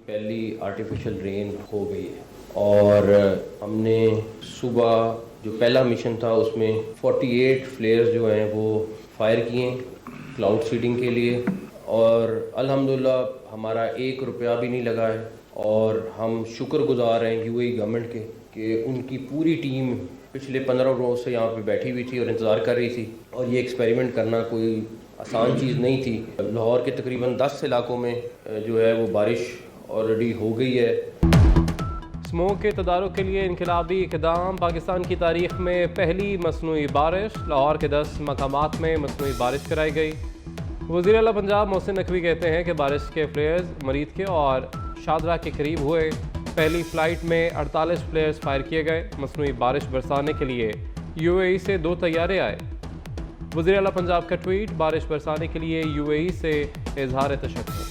پہلی آرٹیفیشل رین ہو گئی ہے اور ہم نے صبح جو پہلا مشن تھا اس میں 48 فلیئرز جو ہیں وہ فائر کیے کلاؤڈ سیڈنگ کے لیے، اور الحمدللہ ہمارا 1 روپیہ بھی نہیں لگا ہے، اور ہم شکر گزار ہیں یو اے ای گورنمنٹ کے کہ ان کی پوری ٹیم پچھلے 15 روز سے یہاں پہ بیٹھی ہوئی تھی اور انتظار کر رہی تھی، اور یہ ایکسپیریمنٹ کرنا کوئی آسان چیز نہیں تھی۔ لاہور کے تقریباً 10 علاقوں میں جو ہے وہ بارش آلریڈی ہو گئی ہے۔ اسموگ کے تدارک کے لیے انقلابی اقدام، پاکستان کی تاریخ میں پہلی مصنوعی بارش، لاہور کے 10 مقامات میں مصنوعی بارش کرائی گئی۔ وزیر اعلیٰ پنجاب محسن نقوی کہتے ہیں کہ بارش کے فلیئرز مرید کے اور شادرہ کے قریب ہوئے، پہلی فلائٹ میں 48 فلیئرز فائر کیے گئے۔ مصنوعی بارش برسانے کے لیے یو اے ای سے 2 طیارے آئے۔ وزیر اعلیٰ پنجاب کا ٹویٹ، بارش برسانے کے لیے یو اے ای سے اظہار تشکر۔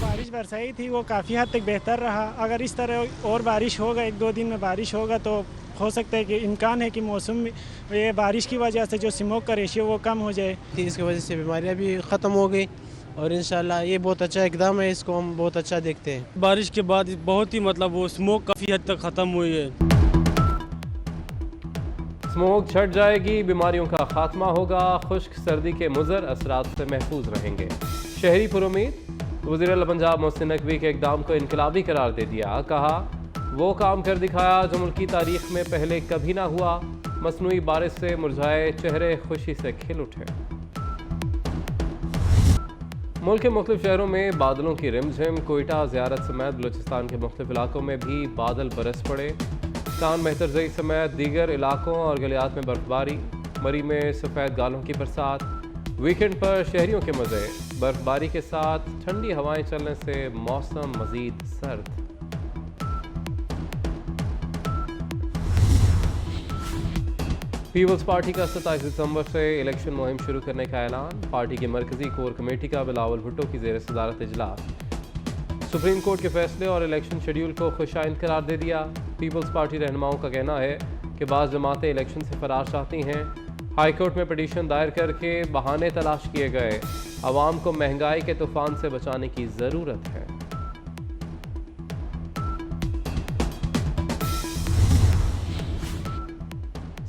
بارش برسائی تھی وہ کافی حد تک بہتر رہا، اگر اس طرح اور بارش ہوگا 1-2 دن میں بارش ہوگا تو ہو سکتا ہے کہ امکان ہے کہ موسم میں یہ بارش کی وجہ سے جو اسموگ کا ریشیو وہ کم ہو جائے۔ اس کی وجہ سے بیماریاں بھی ختم ہو گئی اور انشاءاللہ یہ بہت اچھا اقدام ہے، اس کو ہم بہت اچھا دیکھتے ہیں۔ بارش کے بعد بہت ہی وہ اسموگ کافی حد تک ختم ہوئی ہے۔ اسموگ چھٹ جائے گی، بیماریوں کا خاتمہ ہوگا، خشک سردی کے مضر اثرات سے محفوظ رہیں گے، شہری پر امید۔ وزیر اعلیٰ پنجاب محسن نقوی کے اقدام کو انقلابی قرار دے دیا، کہا وہ کام کر دکھایا جو ملک کی تاریخ میں پہلے کبھی نہ ہوا، مصنوعی بارش سے مرجھائے چہرے خوشی سے کھل اٹھے۔ ملک کے مختلف شہروں میں بادلوں کی رم جھم، کوئٹہ زیارت سمیت بلوچستان کے مختلف علاقوں میں بھی بادل برس پڑے، کان مہترزئی سمیت دیگر علاقوں اور گلیات میں برفباری، مری میں سفید گالوں کی برسات۔ ویکنڈ پر شہریوں کے مزے، برفباری کے ساتھ ٹھنڈی ہوائیں چلنے سے موسم مزید سرد۔ پیپلز پارٹی کا 27 دسمبر سے الیکشن مہم شروع کرنے کا اعلان، پارٹی کی مرکزی کور کمیٹی کا بلاول بھٹو کی زیر صدارت اجلاس۔ سپریم کورٹ کے فیصلے اور الیکشن شیڈول کو خوش آئند قرار دے دیا۔ پیپلز پارٹی رہنماؤں کا کہنا ہے کہ بعض جماعتیں الیکشن سے فرار چاہتی ہیں، ہائی کورٹ میں پٹیشن دائر کر کے بہانے تلاش کیے گئے، عوام کو مہنگائی کے طوفان سے بچانے کی ضرورت ہے۔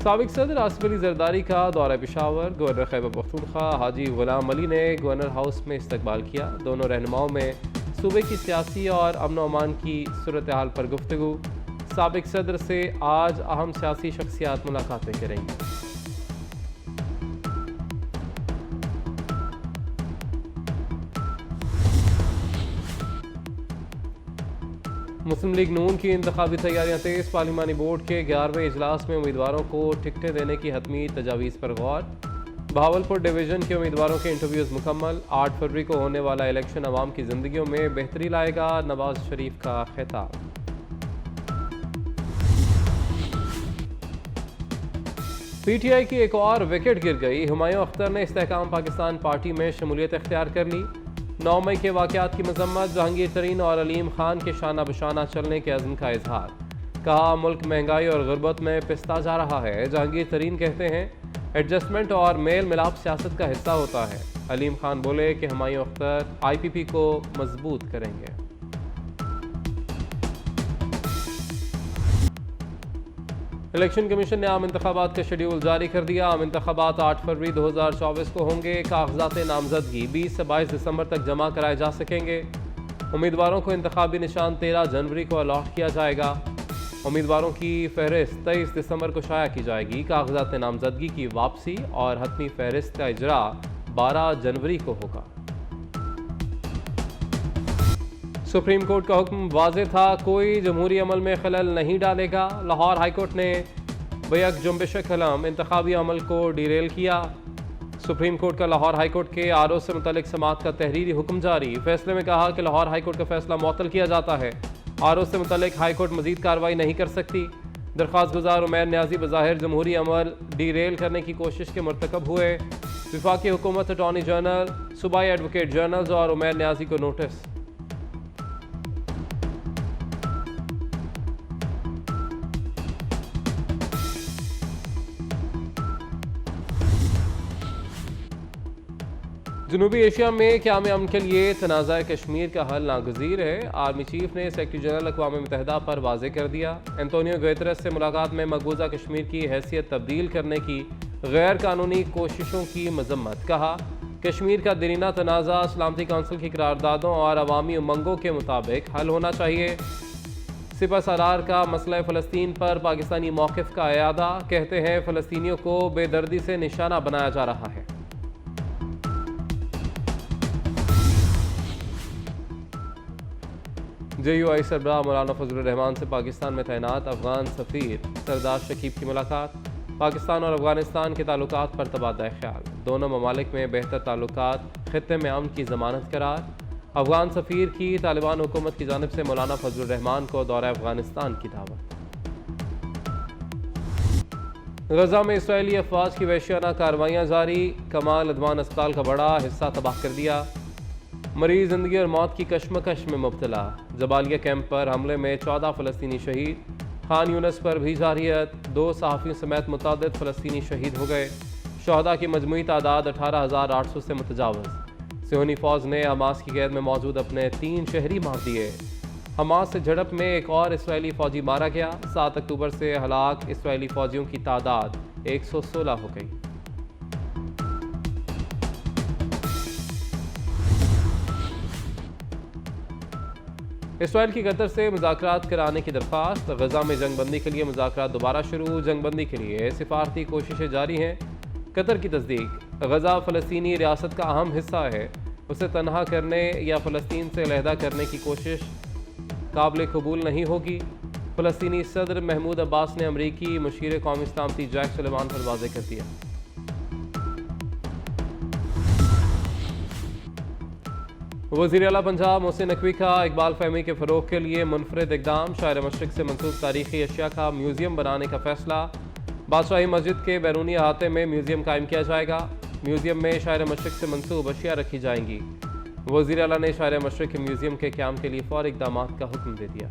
سابق صدر آصف علی زرداری کا دورہ پشاور، گورنر خیبر پختونخوا حاجی غلام علی نے گورنر ہاؤس میں استقبال کیا۔ دونوں رہنماؤں میں صوبے کی سیاسی اور امن و امان کی صورتحال پر گفتگو۔ سابق صدر سے آج اہم سیاسی شخصیات ملاقاتیں کریں گے۔ مسلم لیگ نون کی انتخابی تیاریاں تیز، پارلیمانی بورڈ کے 11ویں اجلاس میں امیدواروں کو ٹکٹیں دینے کی حتمی تجاویز پر غور۔ بہاولپور ڈویژن کے امیدواروں کے انٹرویوز مکمل، 8 فروری کو ہونے والا الیکشن عوام کی زندگیوں میں بہتری لائے گا، نواز شریف کا خطاب۔ پی ٹی آئی کی ایک اور وکٹ گر گئی، ہمایوں اختر نے استحکام پاکستان پارٹی میں شمولیت اختیار کر لی۔ 9 مئی کے واقعات کی مذمت، جہانگیر ترین اور علیم خان کے شانہ بشانہ چلنے کے عزم کا اظہار، کہا ملک مہنگائی اور غربت میں پستا جا رہا ہے۔ جہانگیر ترین کہتے ہیں ایڈجسٹمنٹ اور میل ملاپ سیاست کا حصہ ہوتا ہے۔ علیم خان بولے کہ ہمایوں اختر آئی پی پی کو مضبوط کریں گے۔ الیکشن کمیشن نے عام انتخابات کا شیڈول جاری کر دیا۔ عام انتخابات 8 فروری 2024 کو ہوں گے۔ کاغذات نامزدگی 20 سے 22 دسمبر تک جمع کرائے جا سکیں گے۔ امیدواروں کو انتخابی نشان 13 جنوری کو الاٹ کیا جائے گا۔ امیدواروں کی فہرست 23 دسمبر کو شائع کی جائے گی۔ کاغذات نامزدگی کی واپسی اور حتمی فہرست کا اجرا 12 جنوری کو ہوگا۔ سپریم کورٹ کا حکم واضح تھا، کوئی جمہوری عمل میں خلل نہیں ڈالے گا۔ لاہور ہائی کورٹ نے بیک جنبش قلم انتخابی عمل کو ڈیریل کیا۔ سپریم کورٹ کا لاہور ہائی کورٹ کے آر او سے متعلق سماعت کا تحریری حکم جاری۔ فیصلے میں کہا کہ لاہور ہائی کورٹ کا فیصلہ معطل کیا جاتا ہے۔ آر او سے متعلق ہائی کورٹ مزید کارروائی نہیں کر سکتی۔ درخواست گزار عمیر نیازی بظاہر جمہوری عمل ڈیریل کرنے کی کوشش کے مرتکب ہوئے۔ وفاقی حکومت، اٹارنی جنرل، صوبائی ایڈوکیٹ جنرلز اور عمیر نیازی کو نوٹس۔ جنوبی ایشیا میں قیام امن کے لیے تنازع کشمیر کا حل ناگزیر ہے. آرمی چیف نے سیکرٹری جنرل اقوام متحدہ پر واضح کر دیا. اینٹونیو گوتریس سے ملاقات میں مقبوضہ کشمیر کی حیثیت تبدیل کرنے کی غیر قانونی کوششوں کی مذمت. کہا کشمیر کا دیرینہ تنازع سلامتی کونسل کی قراردادوں اور عوامی امنگوں کے مطابق حل ہونا چاہیے. سپہ سالار کا مسئلہ فلسطین پر پاکستانی موقف کا اعادہ. کہتے ہیں فلسطینیوں کو بے دردی سے نشانہ بنایا جا رہا ہے. جے یو آئی سربراہ مولانا فضل الرحمان سے پاکستان میں تعینات افغان سفیر سردار شکیب کی ملاقات. پاکستان اور افغانستان کے تعلقات پر تبادلہ خیال. دونوں ممالک میں بہتر تعلقات خطے میں امن کی ضمانت قرار. افغان سفیر کی طالبان حکومت کی جانب سے مولانا فضل الرحمان کو دورہ افغانستان کی دعوت. غزہ میں اسرائیلی افواج کی وحشیانہ کارروائیاں جاری. کمال عدوان اسپتال کا بڑا حصہ تباہ کر دیا. مریض زندگی اور موت کی کشمکش میں مبتلا. جبالیہ کیمپ پر حملے میں 14 فلسطینی شہید. خان یونس پر بھی جارحیت. 2 صحافیوں سمیت متعدد فلسطینی شہید ہو گئے. شہداء کی مجموعی تعداد 18,800 سے متجاوز. صہیونی فوج نے حماس کی قید میں موجود اپنے 3 شہری مار دیے. حماس سے جھڑپ میں ایک اور اسرائیلی فوجی مارا گیا. 7 اکتوبر سے ہلاک اسرائیلی فوجیوں کی تعداد 116 ہو گئی. اسرائیل کی قطر سے مذاکرات کرانے کی درخواست. غزہ میں جنگ بندی کے لیے مذاکرات دوبارہ شروع. جنگ بندی کے لیے سفارتی کوششیں جاری ہیں. قطر کی تصدیق. غزہ فلسطینی ریاست کا اہم حصہ ہے. اسے تنہا کرنے یا فلسطین سے علیحدہ کرنے کی کوشش قابل قبول نہیں ہوگی. فلسطینی صدر محمود عباس نے امریکی مشیر قومی سلامتی جیک سلیوان پر واضح کر دیا. وزیر اعلیٰ پنجاب محسن نقوی کا اقبال فہمی کے فروغ کے لیے منفرد اقدام. شاعر مشرق سے منسوب تاریخی اشیاء کا میوزیم بنانے کا فیصلہ. بادشاہی مسجد کے بیرونی احاطے میں میوزیم قائم کیا جائے گا. میوزیم میں شاعر مشرق سے منسوب اشیاء رکھی جائیں گی. وزیر اعلیٰ نے شاعر مشرق کے میوزیم کے قیام کے لیے فوری اقدامات کا حکم دے دیا.